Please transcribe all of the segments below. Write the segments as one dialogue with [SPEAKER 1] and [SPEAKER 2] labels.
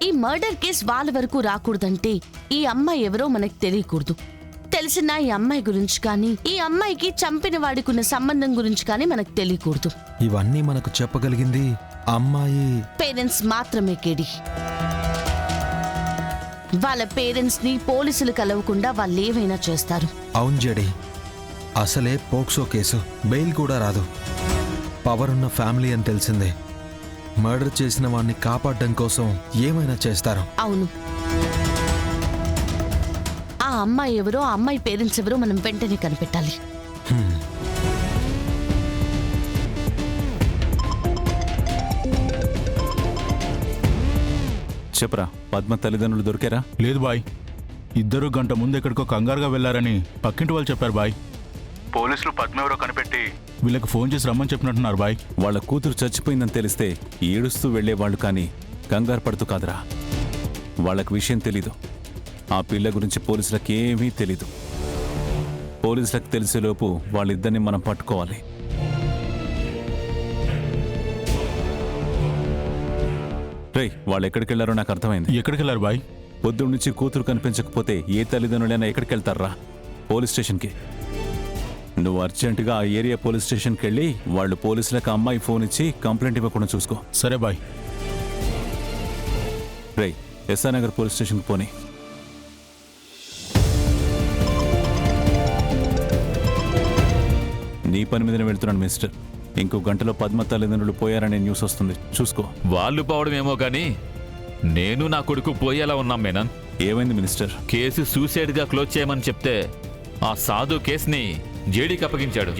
[SPEAKER 1] ఈ murder case వాళ్ళ వరకు రాకూడదంటే ఈ అమ్మాయి ఎవరో మనకు తెలియకూడదు. తెలిసిన ఈ అమ్మాయి గురించి కానీ ఈ అమ్మాయికి చంపిన వాడికున్న సంబంధం గురించి కానీ మనకు తెలియకూడదు.
[SPEAKER 2] ఇవన్నీ మనకు చెప్పగలిగింది అమ్మాయి
[SPEAKER 1] పేరెంట్స్ మాత్రమే కేడి. వాళ్ళ పేరెంట్స్ ని పోలీసులు కలవకుండా వాళ్ళు ఏమైనా చేస్తారు.
[SPEAKER 2] అవును జేడి, అసలే పోక్సో కేసు, బెయిల్ కూడా రాదు. పవర్ ఉన్న ఫ్యామిలీ అని తెలిసిందే. మర్డర్ చేసిన వాడిని కాపాడడం కోసం ఏమైనా చేస్తారు.
[SPEAKER 1] అవును, ఆ అమ్మాయి ఎవరో ఆ అమ్మాయి పేరెంట్స్ ఎవరో మనం వెంటనే కనిపెట్టాలి.
[SPEAKER 3] చెప్పరా, పద్మ తల్లిదండ్రులు దొరికారా?
[SPEAKER 4] లేదు బాయ్, ఇద్దరు గంట ముందు ఎక్కడికో కంగారుగా వెళ్లారని పక్కింటి వాళ్ళు చెప్పారు బాయ్. పోలీసులు పద్మ ఎవరో కనిపెట్టి వీళ్ళకి ఫోన్ చేసి రమ్మని చెప్పినట్టున్నారు బాయ్.
[SPEAKER 3] వాళ్ళ కూతురు చచ్చిపోయిందని తెలిస్తే ఏడుస్తూ వెళ్లేవాళ్ళు, కానీ కంగారు పడుతూ కాదురా. వాళ్ళకి విషయం తెలీదు. ఆ పిల్ల గురించి పోలీసులకు ఏమీ తెలీదు. పోలీసులకు తెలిసేలోపు వాళ్ళిద్దరిని మనం పట్టుకోవాలి. రేయ్, వాళ్ళు ఎక్కడికి వెళ్లారో నాకు అర్థమైంది.
[SPEAKER 4] ఎక్కడికి వెళ్ళారు బాయ్?
[SPEAKER 3] పొద్దున్న నుంచి కూతురు కనిపించకపోతే ఏ తల్లిదండ్రులైనా ఎక్కడికి వెళ్తారా? పోలీస్ స్టేషన్కి. నువ్వు అర్జెంటుగా ఆ ఏరియా పోలీస్ స్టేషన్కి వెళ్ళి వాళ్ళు పోలీసులకు అమ్మాయి ఫోన్ ఇచ్చి కంప్లైంట్ ఇవ్వకుండా చూసుకో.
[SPEAKER 4] సరే బాయ్.
[SPEAKER 3] రేయ్, ఎస్ఆర్ నగర్ పోలీస్ స్టేషన్కి పోనీ. నీ పని మీదనే వెళ్తున్నాను మిస్టర్. ఇంకో గంటలో పద్మ తల్లిదండ్రులు పోయారనే న్యూస్ వస్తుంది, చూసుకో.
[SPEAKER 5] వాళ్ళు పోవడమేమో కానీ నేను నా కొడుకు పోయేలా ఉన్నాం మేనన్.
[SPEAKER 3] ఏమైంది మినిస్టర్?
[SPEAKER 5] కేసు సూసైడ్ గా క్లోజ్ చేయమని చెప్తే ఆ సాధు కేసుని జేడీకి అప్పగించాడు.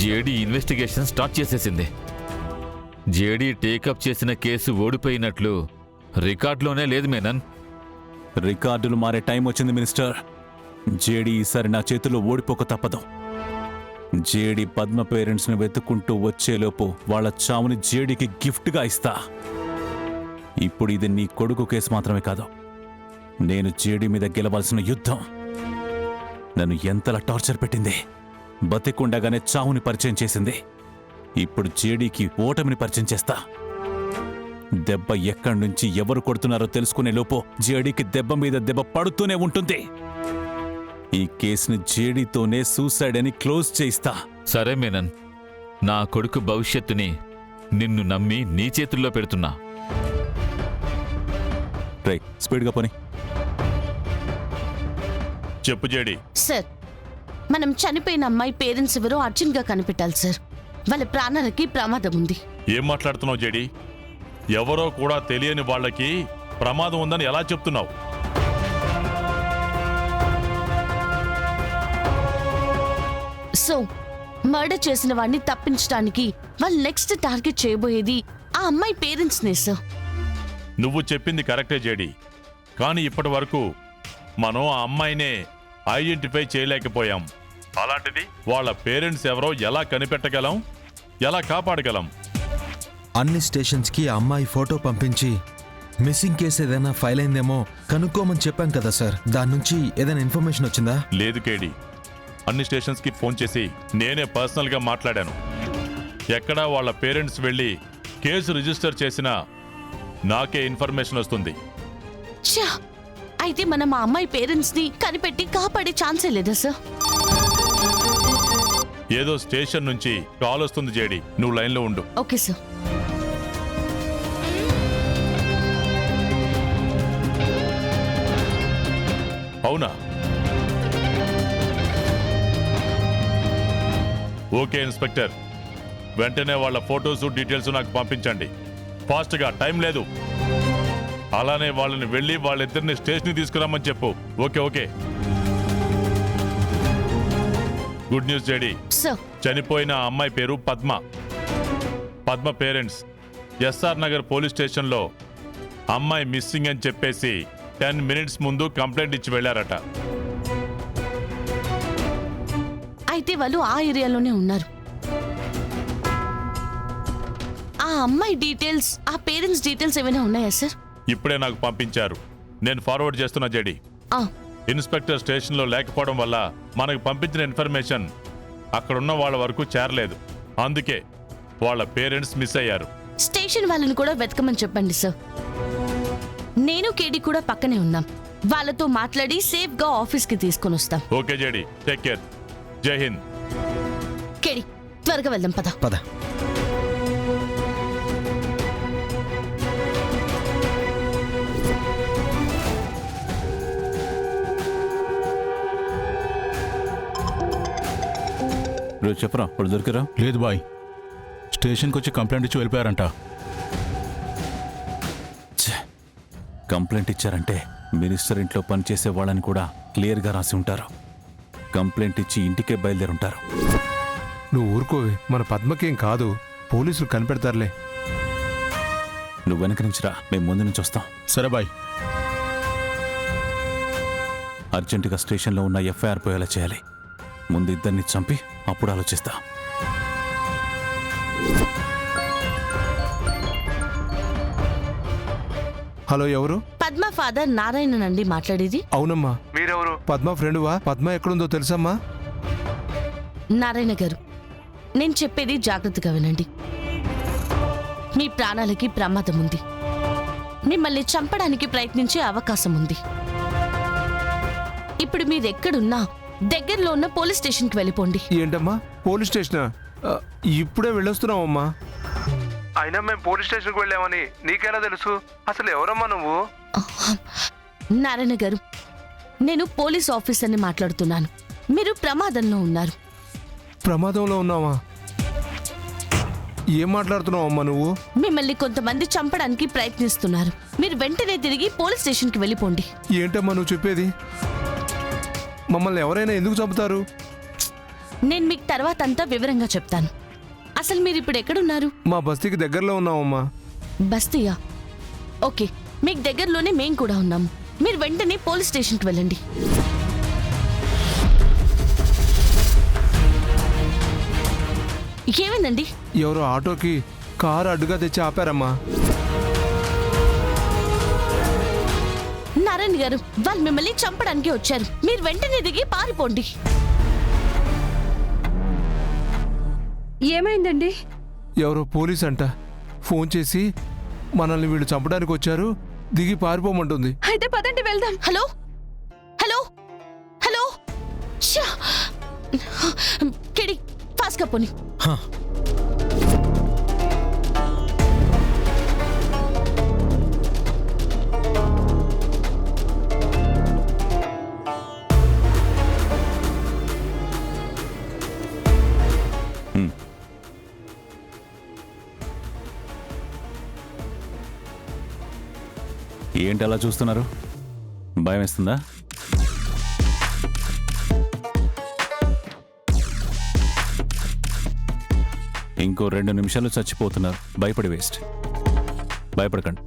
[SPEAKER 5] జేడీ ఇన్వెస్టిగేషన్ స్టార్ట్ చేసేసింది. జేడీ టేకప్ చేసిన కేసు ఓడిపోయినట్లు రికార్డులోనే లేదు మేనన్.
[SPEAKER 3] రికార్డులు మారే టైం వచ్చింది మినిస్టర్. జేడీ ఈసారి నా చేతిలో ఓడిపోక తప్పదు. జేడీ పద్మ పేరెంట్స్ ని వెతుక్కుంటూ వచ్చేలోపు వాళ్ళ చావుని జేడీకి గిఫ్ట్గా ఇస్తా. ఇప్పుడు ఇది నీ కొడుకు కేసు మాత్రమే కాదు, నేను జేడీ మీద గెలవాల్సిన యుద్ధం. నన్ను ఎంతలా టార్చర్ పెట్టింది. బతికుండగానే చావుని పరిచయం చేసింది. ఇప్పుడు జేడీకి ఓటమిని పరిచయం చేస్తా. దెబ్బ ఎక్కడి నుంచి ఎవరు కొడుతున్నారో తెలుసుకునే లోపు జేడీకి దెబ్బ మీద దెబ్బ పడుతూనే ఉంటుంది. ఈ కేసుని జేడీతోనే సూసైడ్ అని క్లోజ్ చేయిస్తా.
[SPEAKER 5] సరే మేనన్, నా కొడుకు భవిష్యత్తుని నిన్ను నమ్మి నీ చేతుల్లో పెడుతున్నా.
[SPEAKER 3] రై, స్పీడ్గా పోనీ.
[SPEAKER 6] చెప్పు జేడీ.
[SPEAKER 1] సార్, మనం చనిపోయిన అమ్మాయి పేరెంట్స్ ఎవరో అర్జెంట్ గా కనిపెట్టాలి సార్. వాళ్ళ ప్రాణాలకి ప్రమాదం ఉంది.
[SPEAKER 6] ఏం మాట్లాడుతున్నావు జేడీ? ఎవరో కూడా తెలియని వాళ్ళకి ప్రమాదం ఉందని ఎలా చెప్తున్నావు?
[SPEAKER 1] సో మర్డర్ చేసిన వాడిని తప్పించడానికి వాళ్ళు నెక్స్ట్ టార్గెట్ చేయబోయేది ఆ అమ్మాయి పేరెంట్స్ నే సార్.
[SPEAKER 6] నువ్వు చెప్పింది కరెక్టే జేడీ, కానీ ఇప్పటి వరకు మనం ఆ అమ్మాయినే ఐడెంటిఫై చేయలేకపోయాం. అలాంటిది వాళ్ళ పేరెంట్స్ ఎవరో ఎలా కనిపెట్టగలం, ఎలా కాపాడగలం?
[SPEAKER 2] అన్ని స్టేషన్స్కి ఆ అమ్మాయి ఫోటో పంపించి మిస్సింగ్ కేసు ఏదైనా ఫైల్ అయిందేమో కనుక్కోమని చెప్పాం కదా సార్. దాని నుంచి ఏదైనా ఇన్ఫర్మేషన్ వచ్చిందా?
[SPEAKER 6] లేదు కేడి, అన్ని స్టేషన్స్కి ఫోన్ చేసి నేనే పర్సనల్గా మాట్లాడాను. ఎక్కడా వాళ్ళ పేరెంట్స్ వెళ్ళి కేసు రిజిస్టర్ చేసినా నాకే ఇన్ఫర్మేషన్ వస్తుంది.
[SPEAKER 1] ఛా, అయితే మనం ఆ అమ్మాయి పేరెంట్స్ ని కనిపెట్టి కాపాడే ఛాన్సే లేదా సార్?
[SPEAKER 6] ఏదో స్టేషన్ నుంచి కాల్ వస్తుంది జేడీ, నువ్వు లైన్లో ఉండు.
[SPEAKER 1] Okay sir.
[SPEAKER 6] అవునా? ఓకే ఇన్స్పెక్టర్, వెంటనే వాళ్ళ ఫొటోస్ డీటెయిల్స్ నాకు పంపించండి. ఫాస్ట్గా, టైం లేదు. అలానే వాళ్ళని వెళ్ళి వాళ్ళిద్దరిని స్టేషన్కి తీసుకురామని చెప్పు. Okay okay. Good news JD, చనిపోయిన అమ్మాయి పేరు పద్మ. పద్మ పేరెంట్స్ ఎస్ఆర్ నగర్ పోలీస్ స్టేషన్లో అమ్మాయి మిస్సింగ్ అని చెప్పేసి 10 minutes ముందు కంప్లైంట్ ఇచ్చి వెళ్ళారట.
[SPEAKER 1] అయితే వాళ్ళు ఆ ఏరియాలోనే ఉన్నారు. ఆ అమ్మాయి డీటెయిల్స్, ఆ పేరెంట్స్ డీటెయిల్స్ ఏమైనా ఉన్నాయా సార్?
[SPEAKER 6] ఇప్పుడే నాకు పంపించారు, నేను ఫార్వర్డ్ చేస్తున్నా జేడీ. ఇన్స్పెక్టర్ స్టేషన్లో లేకపోవడం వల్ల మనకు పంపించిన ఇన్ఫర్మేషన్ అక్కడున్న వాళ్ళ వరకు చేరలేదు. అందుకే వాళ్ళ పేరెంట్స్ మిస్ అయ్యారు.
[SPEAKER 1] స్టేషన్ వాళ్ళని కూడా వెతకమని చెప్పండి సార్. నేను కేడి కూడా పక్కనే ఉన్నాం. వాళ్ళతో మాట్లాడి సేఫ్ గా ఆఫీస్ కి తీసుకొని వస్తాం.
[SPEAKER 6] Okay JD, take care. జై హింద్.
[SPEAKER 1] కేడి, త్వరగా వెళ్దాం పద.
[SPEAKER 2] పద.
[SPEAKER 3] రోజు చెప్పరా, ఇప్పుడు దొరికిరా?
[SPEAKER 4] లేదు బాయ్, స్టేషన్కి వచ్చి కంప్లైంట్ ఇచ్చి వెళ్ళిపోయారంట.
[SPEAKER 3] ఛే, కంప్లైంట్ ఇచ్చారంటే మినిస్టర్ ఇంట్లో పనిచేసే వాళ్ళని కూడా క్లియర్గా రాసి ఉంటారు. కంప్లైంట్ ఇచ్చి ఇంటికే బయలుదేరుంటారు.
[SPEAKER 7] నువ్వు ఊరుకోవే, మన పద్మకేం కాదు, పోలీసులు కనిపెడతారులే.
[SPEAKER 3] నువ్వు వెనక నుంచి రా, మేము ముందు నుంచి వస్తాం.
[SPEAKER 4] సరే బాయ్.
[SPEAKER 3] అర్జెంటుగా స్టేషన్లో ఉన్న ఎఫ్ఐఆర్ పోయేలా చేయాలి. ముందు ఇద్దరిని చంపి అప్పుడు ఆలోచిస్తా.
[SPEAKER 7] హలో, ఎవరు?
[SPEAKER 1] పద్మ ఫాదర్ నారాయణనండి మాట్లాడేది.
[SPEAKER 7] అవునమ్మా. మీరెవరు? పద్మ ఫ్రెండువా? పద్మ ఎక్కడుందో తెలుసమ్మా?
[SPEAKER 1] నారాయణ గారు, నేను చెప్పేది జాగ్రత్తగా వినండి. మీ ప్రాణాలకి ప్రమాదం ఉంది. మిమ్మల్ని చంపడానికి ప్రయత్నించే అవకాశం ఉంది. ఇప్పుడు మీరెక్కడున్నా దగ్గరలో ఉన్న పోలీస్ స్టేషన్కి వెళ్ళిపోండి.
[SPEAKER 7] ఏంటమ్మా, పోలీస్ స్టేషనా? ఇప్పుడే వెళ్ళొస్తున్నావమ్మా. అయినా మేము పోలీస్ స్టేషన్కి వెళ్ళామని నీకెలా తెలుసు? అసలు ఎవరమ్మా నువ్వు?
[SPEAKER 1] నారాయణ గారు, నేను పోలీస్ ఆఫీసర్ని మాట్లాడుతున్నాను. మీరు ప్రమాదంలో ఉన్నారు.
[SPEAKER 7] ప్రమాదంలో ఉన్నావా? ఏం మాట్లాడుతున్నావమ్మా నువ్వు?
[SPEAKER 1] మిమ్మల్ని కొంతమంది చంపడానికి ప్రయత్నిస్తున్నారు. మీరు వెంటనే తిరిగి పోలీస్ స్టేషన్కి వెళ్ళిపోండి.
[SPEAKER 7] ఏంటమ్మా నువ్వు చెప్పేది? మమ్మల్ని ఎవరైనా ఎందుకు చంపుతారు?
[SPEAKER 1] నేను మీకు తర్వాత అంతా వివరంగా చెప్తాను. అసలు మీరు ఇప్పుడు ఎక్కడున్నారు?
[SPEAKER 7] మా బస్తీకి దగ్గరలో ఉన్నావమ్మా.
[SPEAKER 1] బస్తీయా? ఓకే, మీకు దగ్గరలోనే మేం కూడా ఉన్నాము. మీరు వెంటనే పోలీస్ స్టేషన్కి వెళ్ళండి. ఏమైందండి?
[SPEAKER 7] ఎవరో ఆటోకి కారు అడ్డుగా తెచ్చి ఆపారమ్మా.
[SPEAKER 1] నారాయణ గారు, వాళ్ళు మిమ్మల్ని చంపడానికి వచ్చారు. మీరు వెంటనే దిగి పారిపోండి.
[SPEAKER 8] ఏమైందండి?
[SPEAKER 7] ఎవరో పోలీస్ అంట ఫోన్ చేసి మనల్ని వీళ్ళు చంపడానికి వచ్చారు, దిగి పారిపోమంటుంది.
[SPEAKER 8] అయితే పదండి వెళ్దాం.
[SPEAKER 1] హలో హలో హలో, ఛా! కిడి, ఫాస్ట్గా పోని.
[SPEAKER 2] హా.
[SPEAKER 3] ఏంటి అలా చూస్తున్నారు? భయం వేస్తుందా? ఇంకో 2 నిమిషాలు చచ్చిపోతున్నారు. భయపడి వేస్ట్. భయపడకండి.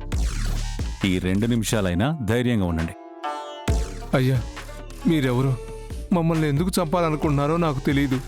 [SPEAKER 3] ఈ 2 నిమిషాలైనా ధైర్యంగా ఉండండి.
[SPEAKER 7] అయ్యా, మీరెవరు? మమ్మల్ని ఎందుకు చంపాలనుకుంటున్నారో నాకు తెలియదు.